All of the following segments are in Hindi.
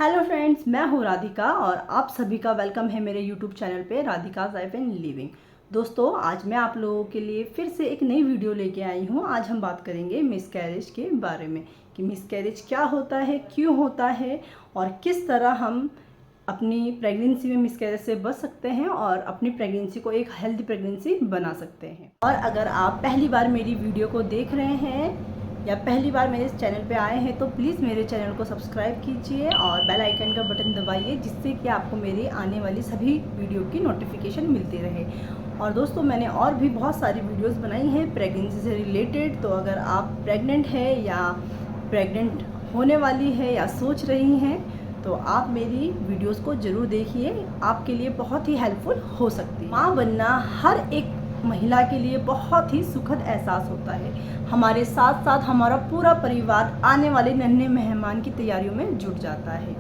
हेलो फ्रेंड्स, मैं हूँ राधिका और आप सभी का वेलकम है मेरे यूट्यूब चैनल पे राधिका लाइफ एंड लिविंग। दोस्तों, आज मैं आप लोगों के लिए फिर से एक नई वीडियो लेके आई हूँ। आज हम बात करेंगे मिसकैरेज के बारे में कि मिसकैरेज क्या होता है, क्यों होता है और किस तरह हम अपनी प्रेगनेंसी में मिसकैरेज से बच सकते हैं और अपनी प्रेगनेंसी को एक हेल्दी प्रेगनेंसी बना सकते हैं। और अगर आप पहली बार मेरी वीडियो को देख रहे हैं या पहली बार मेरे चैनल पे आए हैं तो प्लीज़ मेरे चैनल को सब्सक्राइब कीजिए और बेल आइकन का बटन दबाइए, जिससे कि आपको मेरी आने वाली सभी वीडियो की नोटिफिकेशन मिलती रहे। और दोस्तों, मैंने और भी बहुत सारी वीडियोस बनाई हैं प्रेगनेंसी से रिलेटेड, तो अगर आप प्रेग्नेंट है या प्रेग्नेंट होने वाली है या सोच रही हैं तो आप मेरी वीडियोस को ज़रूर देखिए, आपके लिए बहुत ही हेल्पफुल हो सकती है। माँ बनना हर एक महिला के लिए बहुत ही सुखद एहसास होता है। हमारे साथ साथ हमारा पूरा परिवार आने वाले नन्हे मेहमान की तैयारियों में जुट जाता है।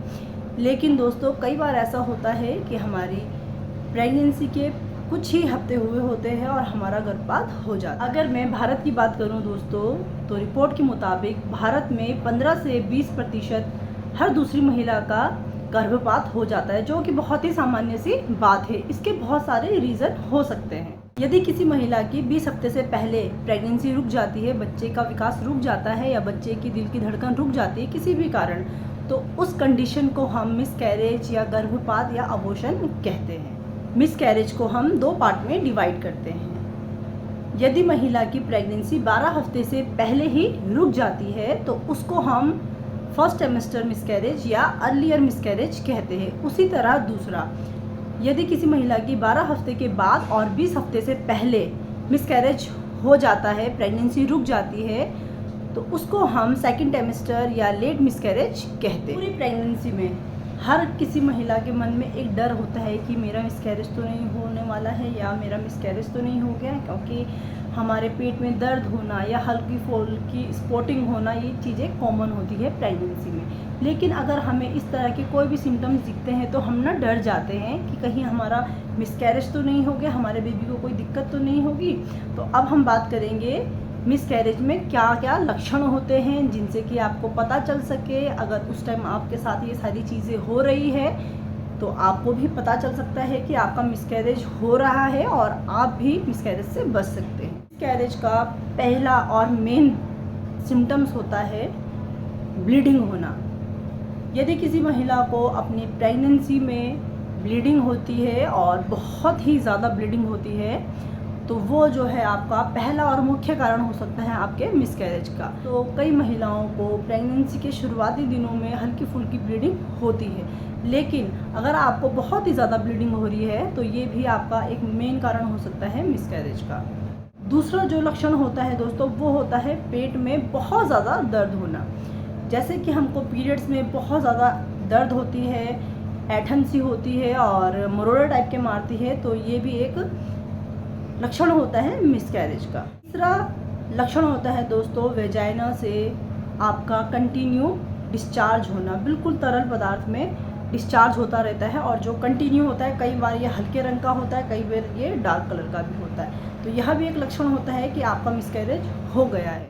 लेकिन दोस्तों, कई बार ऐसा होता है कि हमारी प्रेगनेंसी के कुछ ही हफ्ते हुए होते हैं और हमारा गर्भपात हो जाता है। अगर मैं भारत की बात करूं दोस्तों, तो रिपोर्ट के मुताबिक भारत में 15 से 20% हर दूसरी महिला का गर्भपात हो जाता है, जो कि बहुत ही सामान्य सी बात है। इसके बहुत सारे रीज़न हो सकते हैं। यदि किसी महिला की 20 हफ्ते से पहले प्रेगनेंसी रुक जाती है, बच्चे का विकास रुक जाता है या बच्चे की दिल की धड़कन रुक जाती है किसी भी कारण, तो उस कंडीशन को हम मिसकैरेज या गर्भपात या अबॉर्शन कहते हैं। मिसकैरेज को हम 2 पार्ट में डिवाइड करते हैं। यदि महिला की प्रेगनेंसी 12 हफ्ते से पहले ही रुक जाती है तो उसको हम फर्स्ट ट्राइमेस्टर मिसकैरेज या अर्लियर मिसकैरेज कहते हैं। उसी तरह दूसरा, यदि किसी महिला की 12 हफ्ते के बाद और 20 हफ्ते से पहले मिसकैरेज हो जाता है, प्रेगनेंसी रुक जाती है, तो उसको हम सेकंड ट्राइमेस्टर या लेट मिसकैरेज कहते हैं। पूरी प्रेगनेंसी में हर किसी महिला के मन में एक डर होता है कि मेरा मिसकैरेज तो नहीं होने वाला है या मेरा मिसकैरेज तो नहीं हो गया, क्योंकि हमारे पेट में दर्द होना या हल्की फुल्की स्पॉटिंग होना, ये चीज़ें कॉमन होती है प्रेगनेंसी में। लेकिन अगर हमें इस तरह के कोई भी सिम्टम्स दिखते हैं तो हम ना डर जाते हैं कि कहीं हमारा मिसकैरेज तो नहीं हो गया, हमारे बेबी को कोई दिक्कत तो नहीं होगी। तो अब हम बात करेंगे मिसकैरेज में क्या क्या लक्षण होते हैं जिनसे कि आपको पता चल सके। अगर उस टाइम आपके साथ ये सारी चीज़ें हो रही है तो आपको भी पता चल सकता है कि आपका मिसकैरेज हो रहा है और आप भी मिसकैरेज से बच सकते हैं। मिसकैरेज का पहला और मेन सिम्टम्स होता है ब्लीडिंग होना। यदि किसी महिला को अपनी प्रेगनेंसी में ब्लीडिंग होती है और बहुत ही ज़्यादा ब्लीडिंग होती है तो वो जो है आपका पहला और मुख्य कारण हो सकता है आपके मिसकैरेज का। तो कई महिलाओं को प्रेगनेंसी के शुरुआती दिनों में हल्की फुल्की ब्लीडिंग होती है, लेकिन अगर आपको बहुत ही ज़्यादा ब्लीडिंग हो रही है तो ये भी आपका एक मेन कारण हो सकता है मिसकैरेज का। दूसरा जो लक्षण होता है दोस्तों, वो होता है पेट में बहुत ज़्यादा दर्द होना। जैसे कि हमको पीरियड्स में बहुत ज़्यादा दर्द होती है, ऐठन सी होती है और मरोड़ा टाइप के मारती है, तो ये भी एक लक्षण होता है मिसकैरेज का। तीसरा लक्षण होता है दोस्तों, वेजाइना से आपका कंटिन्यू डिस्चार्ज होना। बिल्कुल तरल पदार्थ में डिस्चार्ज होता रहता है और जो कंटिन्यू होता है, कई बार ये हल्के रंग का होता है, कई बार ये डार्क कलर का भी होता है। तो यह भी एक लक्षण होता है कि आपका मिसकैरेज हो गया है।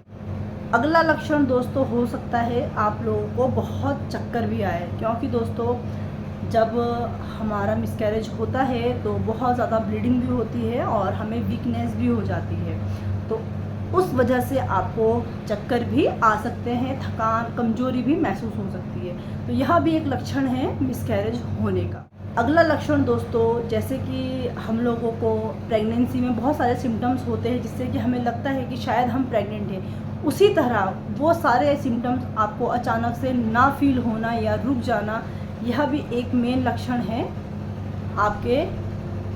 अगला लक्षण दोस्तों हो सकता है आप लोगों को बहुत चक्कर भी आए, क्योंकि दोस्तों जब हमारा मिसकैरेज होता है तो बहुत ज़्यादा ब्लीडिंग भी होती है और हमें वीकनेस भी हो जाती है, तो उस वजह से आपको चक्कर भी आ सकते हैं, थकान कमजोरी भी महसूस हो सकती है। तो यह भी एक लक्षण है मिसकैरेज होने का। अगला लक्षण दोस्तों, जैसे कि हम लोगों को प्रेगनेंसी में बहुत सारे सिम्टम्स होते हैं जिससे कि हमें लगता है कि शायद हम प्रेग्नेंट हैं, उसी तरह वो सारे सिम्टम्स आपको अचानक से ना फील होना या रुक जाना, यह भी एक मेन लक्षण है आपके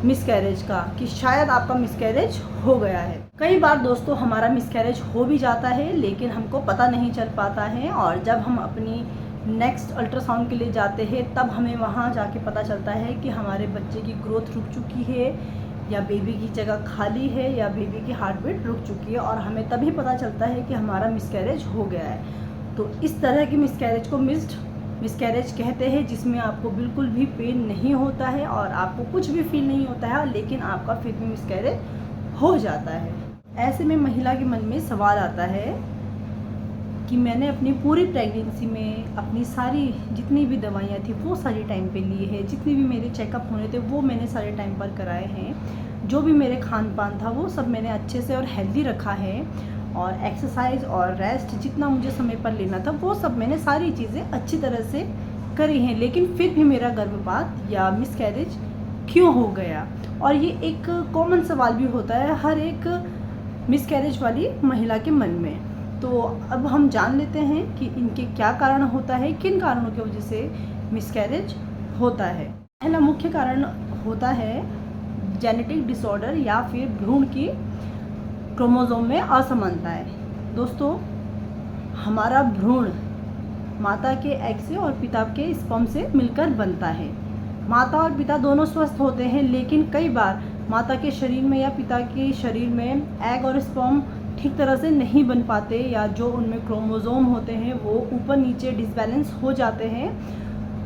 मिसकैरेज का कि शायद आपका मिसकैरेज हो गया है। कई बार दोस्तों हमारा मिसकैरेज हो भी जाता है लेकिन हमको पता नहीं चल पाता है, और जब हम अपनी नेक्स्ट अल्ट्रासाउंड के लिए जाते हैं तब हमें वहाँ जाके पता चलता है कि हमारे बच्चे की ग्रोथ रुक चुकी है या बेबी की जगह खाली है या बेबी की हार्ट बीट रुक चुकी है, और हमें तभी पता चलता है कि हमारा मिसकैरेज हो गया है। तो इस तरह की मिसकैरेज को मिस्ड मिसकैरेज कहते हैं, जिसमें आपको बिल्कुल भी पेन नहीं होता है और आपको कुछ भी फील नहीं होता है, लेकिन आपका फिर भी मिसकैरेज हो जाता है। ऐसे में महिला के मन में सवाल आता है कि मैंने अपनी पूरी प्रेगनेंसी में अपनी सारी जितनी भी दवाइयाँ थी वो सारी टाइम पे ली है, जितने भी मेरे चेकअप होने थे वो मैंने सारे टाइम पर कराए हैं, जो भी मेरे खान पान था वो सब मैंने अच्छे से और हेल्दी रखा है, और एक्सरसाइज और रेस्ट जितना मुझे समय पर लेना था वो सब मैंने सारी चीज़ें अच्छी तरह से करी हैं। लेकिन फिर भी मेरा गर्भपात या मिसकैरेज क्यों हो गया? और ये एक कॉमन सवाल भी होता है हर एक मिसकैरेज वाली महिला के मन में। तो अब हम जान लेते हैं कि इनके क्या कारण होता है, किन कारणों की वजह से मिसकैरेज होता है। पहला मुख्य कारण होता है जेनेटिक डिसऑर्डर या फिर भ्रूण की क्रोमोसोम में असमानता है। दोस्तों, हमारा भ्रूण माता के एग से और पिता के स्पर्म से मिलकर बनता है। माता और पिता दोनों स्वस्थ होते हैं, लेकिन कई बार माता के शरीर में या पिता के शरीर में एग और स्पर्म ठीक तरह से नहीं बन पाते, या जो उनमें क्रोमोसोम होते हैं वो ऊपर नीचे डिसबैलेंस हो जाते हैं।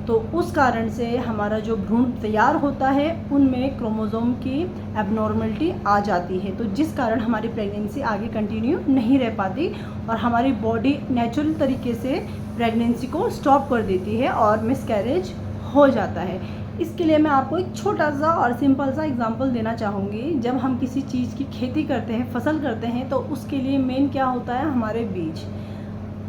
तो उस कारण से हमारा जो भ्रूण तैयार होता है उनमें क्रोमोसोम की एबनॉर्मलिटी आ जाती है, तो जिस कारण हमारी प्रेगनेंसी आगे कंटिन्यू नहीं रह पाती और हमारी बॉडी नेचुरल तरीके से प्रेगनेंसी को स्टॉप कर देती है और मिसकैरेज हो जाता है। इसके लिए मैं आपको एक छोटा सा और सिंपल सा एग्जांपल देना चाहूँगी। जब हम किसी चीज़ की खेती करते हैं, फसल करते हैं, तो उसके लिए मेन क्या होता है? हमारे बीज।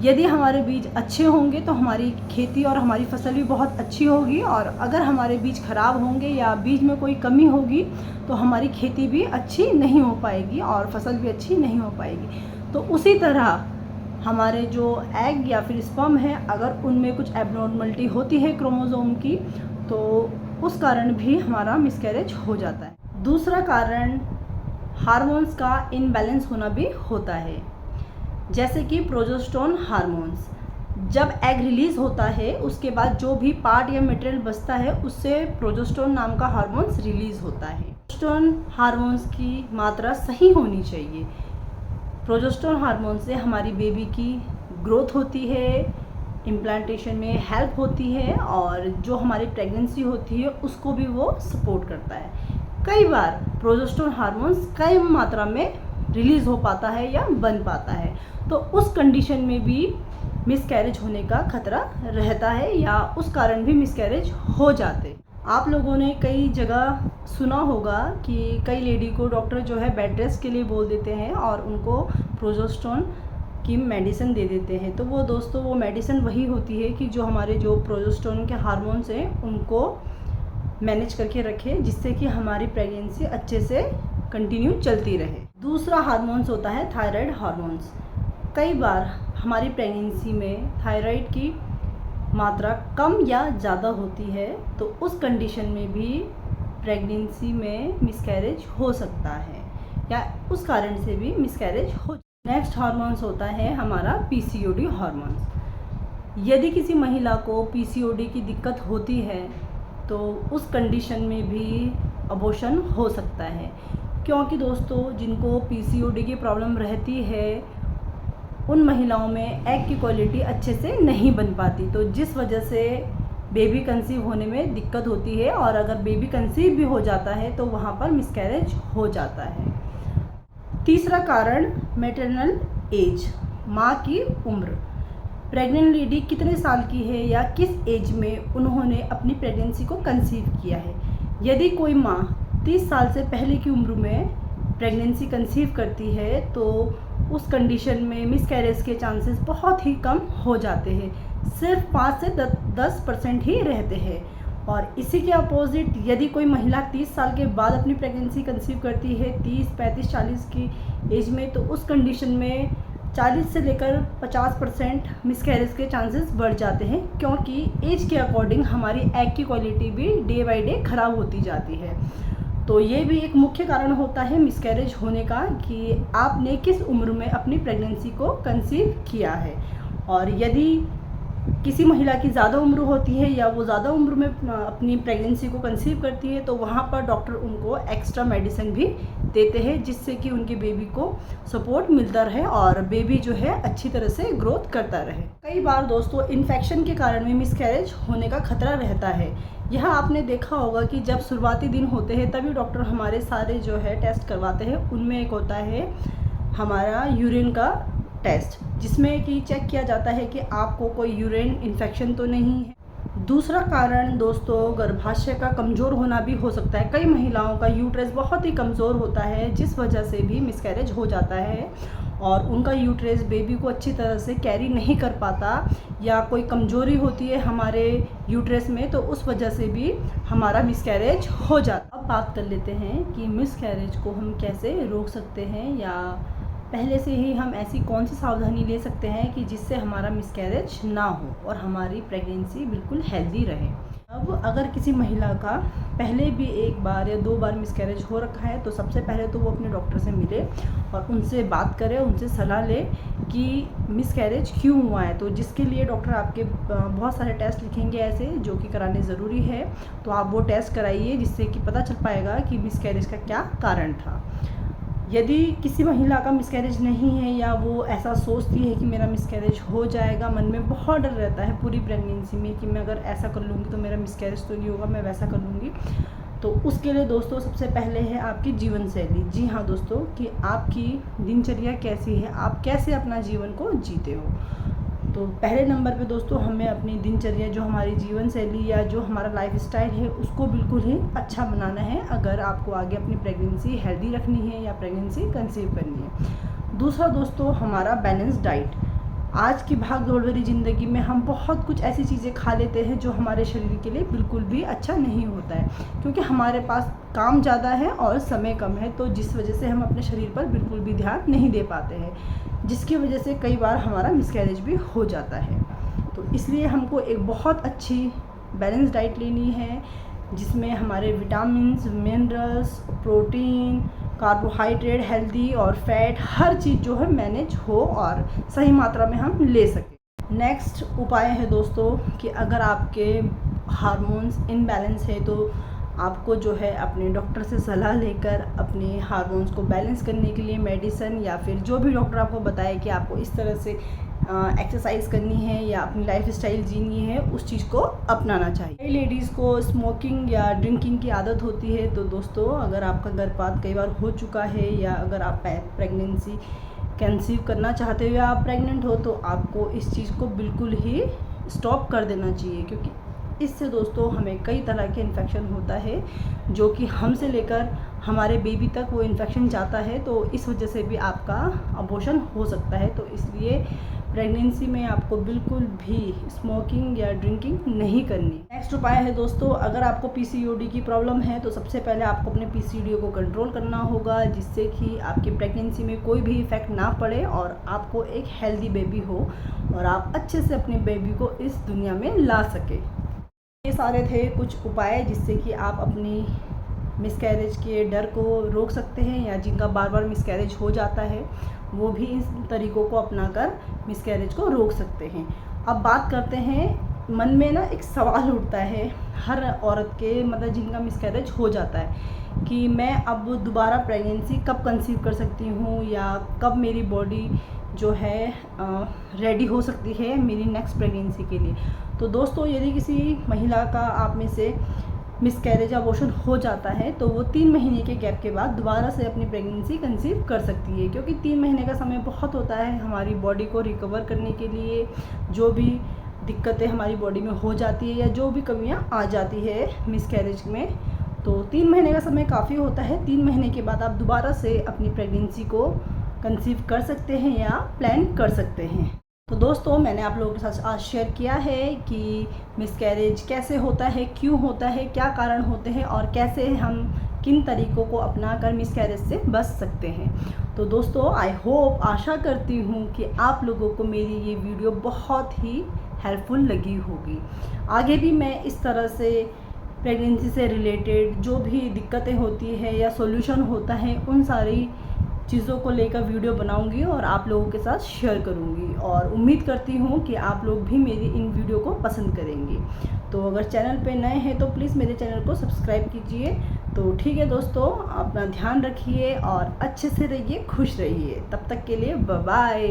यदि हमारे बीज अच्छे होंगे तो हमारी खेती और हमारी फसल भी बहुत अच्छी होगी, और अगर हमारे बीज खराब होंगे या बीज में कोई कमी होगी तो हमारी खेती भी अच्छी नहीं हो पाएगी और फसल भी अच्छी नहीं हो पाएगी। तो उसी तरह हमारे जो एग या फिर स्पर्म है, अगर उनमें कुछ एबनॉर्मलिटी होती है क्रोमोसोम की, तो उस कारण भी हमारा मिसकैरेज हो जाता है। दूसरा कारण हार्मोन्स का इनबैलेंस होना भी होता है, जैसे कि प्रोजेस्टेरोन हार्मोन्स। जब एग रिलीज होता है उसके बाद जो भी पार्ट या मटेरियल बचता है उससे प्रोजेस्टेरोन नाम का हार्मोन्स रिलीज होता है। प्रोजेस्टेरोन हार्मोन्स की मात्रा सही होनी चाहिए। प्रोजेस्टेरोन हार्मोन से हमारी बेबी की ग्रोथ होती है, इम्प्लांटेशन में हेल्प होती है, और जो हमारी प्रेगनेंसी होती है उसको भी वो सपोर्ट करता है। कई बार प्रोजेस्टेरोन हार्मोन्स कम मात्रा में रिलीज़ हो पाता है या बन पाता है, तो उस कंडीशन में भी मिसकैरेज होने का खतरा रहता है, या उस कारण भी मिसकैरेज हो जाते। आप लोगों ने कई जगह सुना होगा कि कई लेडी को डॉक्टर जो है बेड रेस्ट के लिए बोल देते हैं और उनको प्रोजेस्टेरोन की मेडिसिन दे देते हैं। तो वो दोस्तों, वो मेडिसिन वही होती है कि जो हमारे जो प्रोजेस्टेरोन के हार्मोन्स हैं उनको मैनेज करके रखे, जिससे कि हमारी प्रेगनेंसी अच्छे से कंटिन्यू चलती रहे। दूसरा हार्मोन्स होता है थायराइड हार्मोन्स। कई बार हमारी प्रेगनेंसी में थायराइड की मात्रा कम या ज़्यादा होती है, तो उस कंडीशन में भी प्रेगनेंसी में मिसकैरेज हो सकता है, या उस कारण से भी मिसकैरेज हो। नेक्स्ट हार्मोन्स होता है हमारा पीसीओडी हार्मोन्स। यदि किसी महिला को पीसीओडी की दिक्कत होती है तो उस कंडीशन में भी अबॉर्शन हो सकता है, क्योंकि दोस्तों जिनको पीसीओडी की प्रॉब्लम रहती है उन महिलाओं में एग की क्वालिटी अच्छे से नहीं बन पाती, तो जिस वजह से बेबी कंसीव होने में दिक्कत होती है, और अगर बेबी कंसीव भी हो जाता है तो वहाँ पर मिसकैरेज हो जाता है। तीसरा कारण मैटरनल एज, माँ की उम्र। प्रेग्नेंट लेडी कितने साल की है या किस एज में उन्होंने अपनी प्रेगनेंसी को कंसीव किया है। यदि कोई माँ 30 साल से पहले की उम्र में प्रेगनेंसी कंसीव करती है तो उस कंडीशन में मिसकैरेज के चांसेस बहुत ही कम हो जाते हैं, सिर्फ 5 से 10% ही रहते हैं। और इसी के अपोजिट यदि कोई महिला 30 साल के बाद अपनी प्रेगनेंसी कंसीव करती है 30, 35, 40 की एज में, तो उस कंडीशन में 40 से लेकर 50% मिसकैरेज के चांसेस बढ़ जाते हैं, क्योंकि एज के अकॉर्डिंग हमारी एग की क्वालिटी भी डे बाय डे ख़राब होती जाती है। तो ये भी एक मुख्य कारण होता है मिसकैरेज होने का कि आपने किस उम्र में अपनी प्रेगनेंसी को कंसीव किया है। और यदि किसी महिला की ज़्यादा उम्र होती है या वो ज़्यादा उम्र में अपनी प्रेगनेंसी को कंसीव करती है तो वहाँ पर डॉक्टर उनको एक्स्ट्रा मेडिसिन भी देते हैं, जिससे कि उनके बेबी को सपोर्ट मिलता रहे और बेबी जो है अच्छी तरह से ग्रोथ करता रहे। कई बार दोस्तों इन्फेक्शन के कारण भी मिसकैरेज होने का खतरा रहता है। यह आपने देखा होगा कि जब शुरुआती दिन होते हैं तभी डॉक्टर हमारे सारे जो है टेस्ट करवाते हैं। उनमें एक होता है हमारा यूरिन का टेस्ट। जिसमें कि चेक किया जाता है कि आपको कोई यूरिन इन्फेक्शन तो नहीं है। दूसरा कारण दोस्तों गर्भाशय का कमज़ोर होना भी हो सकता है। कई महिलाओं का यूट्रस बहुत ही कमज़ोर होता है, जिस वजह से भी मिसकैरेज हो जाता है और उनका यूट्रस बेबी को अच्छी तरह से कैरी नहीं कर पाता, या कोई कमज़ोरी होती है हमारे यूट्रस में, तो उस वजह से भी हमारा मिसकैरेज हो जाता है। अब बात कर लेते हैं कि मिसकैरेज को हम कैसे रोक सकते हैं, या पहले से ही हम ऐसी कौन सी सावधानी ले सकते हैं कि जिससे हमारा मिसकैरेज ना हो और हमारी प्रेगनेंसी बिल्कुल हेल्दी रहे। अब अगर किसी महिला का पहले भी 1 बार या 2 बार मिसकैरेज हो रखा है, तो सबसे पहले तो वो अपने डॉक्टर से मिले और उनसे बात करे, उनसे सलाह ले कि मिसकैरेज क्यों हुआ है। तो जिसके लिए डॉक्टर आपके बहुत सारे टेस्ट लिखेंगे ऐसे, जो कि कराने ज़रूरी है। तो आप वो टेस्ट कराइए, जिससे कि पता चल पाएगा कि मिसकैरेज का क्या कारण था। यदि किसी महिला का मिसकैरेज नहीं है, या वो ऐसा सोचती है कि मेरा मिसकैरेज हो जाएगा, मन में बहुत डर रहता है पूरी प्रेगनेंसी में कि मैं अगर ऐसा कर लूँगी तो मेरा मिसकैरेज तो नहीं होगा, मैं वैसा कर लूँगी, तो उसके लिए दोस्तों सबसे पहले है आपकी जीवन शैली। जी हाँ दोस्तों, कि आपकी दिनचर्या कैसी है, आप कैसे अपना जीवन को जीते हो। तो पहले नंबर पे दोस्तों हमें अपनी दिनचर्या, जो हमारी जीवन शैली या जो हमारा लाइफस्टाइल है, उसको बिल्कुल ही अच्छा बनाना है, अगर आपको आगे अपनी प्रेगनेंसी हेल्दी रखनी है या प्रेगनेंसी कंसीव करनी है। दूसरा दोस्तों हमारा बैलेंस डाइट। आज की भाग दौड़ भरी ज़िंदगी में हम बहुत कुछ ऐसी चीज़ें खा लेते हैं जो हमारे शरीर के लिए बिल्कुल भी अच्छा नहीं होता है, क्योंकि हमारे पास काम ज़्यादा है और समय कम है, तो जिस वजह से हम अपने शरीर पर बिल्कुल भी ध्यान नहीं दे पाते हैं, जिसकी वजह से कई बार हमारा मिसकैरेज भी हो जाता है। तो इसलिए हमको एक बहुत अच्छी बैलेंस डाइट लेनी है, जिसमें हमारे vitamins, minerals, protein, carbohydrate, healthy और फैट, हर चीज़ जो है मैनेज हो और सही मात्रा में हम ले सकें। नेक्स्ट उपाय है दोस्तों कि अगर आपके हार्मोन्स इनबैलेंस है, तो आपको जो है अपने डॉक्टर से सलाह लेकर अपने हार्मोन्स को बैलेंस करने के लिए मेडिसिन, या फिर जो भी डॉक्टर आपको बताए कि आपको इस तरह से एक्सरसाइज करनी है या अपनी लाइफस्टाइल जीनी है, उस चीज़ को अपनाना चाहिए। कई लेडीज़ को स्मोकिंग या ड्रिंकिंग की आदत होती है, तो दोस्तों अगर आपका गर्भपात कई बार हो चुका है, या अगर आप प्रेगनेंसी कंसीव करना चाहते हो या आप प्रेग्नेंट हो, तो आपको इस चीज़ को बिल्कुल ही स्टॉप कर देना चाहिए, क्योंकि इससे दोस्तों हमें कई तरह के इन्फेक्शन होता है, जो कि हमसे लेकर हमारे बेबी तक वो इन्फेक्शन जाता है, तो इस वजह से भी आपका अबॉर्शन हो सकता है। तो इसलिए प्रेगनेंसी में आपको बिल्कुल भी स्मोकिंग या ड्रिंकिंग नहीं करनी। नेक्स्ट उपाय है दोस्तों, अगर आपको पीसीओडी की प्रॉब्लम है, तो सबसे पहले आपको अपने पीसीओडी को कंट्रोल करना होगा, जिससे कि आपकी प्रेगनेंसी में कोई भी इफ़ेक्ट ना पड़े और आपको एक हेल्दी बेबी हो और आप अच्छे से अपने बेबी को इस दुनिया में ला सके। ये सारे थे कुछ उपाय जिससे कि आप अपनी मिसकैरेज के डर को रोक सकते हैं, या जिनका बार बार मिसकैरेज हो जाता है वो भी इस तरीक़ों को अपनाकर मिसकैरेज को रोक सकते हैं। अब बात करते हैं, मन में ना एक सवाल उठता है हर औरत के, मतलब जिनका मिसकैरेज हो जाता है, कि मैं अब दोबारा प्रेगनेंसी कब कंसीव कर सकती हूँ, या कब मेरी बॉडी जो है रेडी हो सकती है मेरी नेक्स्ट प्रेगनेंसी के लिए। तो दोस्तों यदि किसी महिला का आप में से मिसकैरेज अबॉर्शन हो जाता है, तो वो 3 महीने के गैप के बाद दोबारा से अपनी प्रेगनेंसी कंसीव कर सकती है, क्योंकि 3 महीने का समय बहुत होता है हमारी बॉडी को रिकवर करने के लिए। जो भी दिक्कतें हमारी बॉडी में हो जाती है या जो भी कमियां आ जाती है मिसकैरेज में, तो 3 महीने का समय काफ़ी होता है। 3 महीने के बाद आप दोबारा से अपनी प्रेगनेंसी को कंसीव कर सकते हैं या प्लान कर सकते हैं। तो दोस्तों मैंने आप लोगों के साथ आज शेयर किया है कि मिसकैरेज कैसे होता है, क्यों होता है, क्या कारण होते हैं और कैसे हम किन तरीक़ों को अपनाकर मिसकैरेज से बच सकते हैं। तो दोस्तों आई होप, आशा करती हूँ कि आप लोगों को मेरी ये वीडियो बहुत ही हेल्पफुल लगी होगी। आगे भी मैं इस तरह से प्रेगनेंसी से रिलेटेड जो भी दिक्कतें होती है या सॉल्यूशन होता है, उन सारी चीज़ों को लेकर वीडियो बनाऊंगी और आप लोगों के साथ शेयर करूंगी, और उम्मीद करती हूं कि आप लोग भी मेरी इन वीडियो को पसंद करेंगे। तो अगर चैनल पे नए हैं तो प्लीज़ मेरे चैनल को सब्सक्राइब कीजिए। तो ठीक है दोस्तों, अपना ध्यान रखिए और अच्छे से रहिए, खुश रहिए। तब तक के लिए बाय बाय।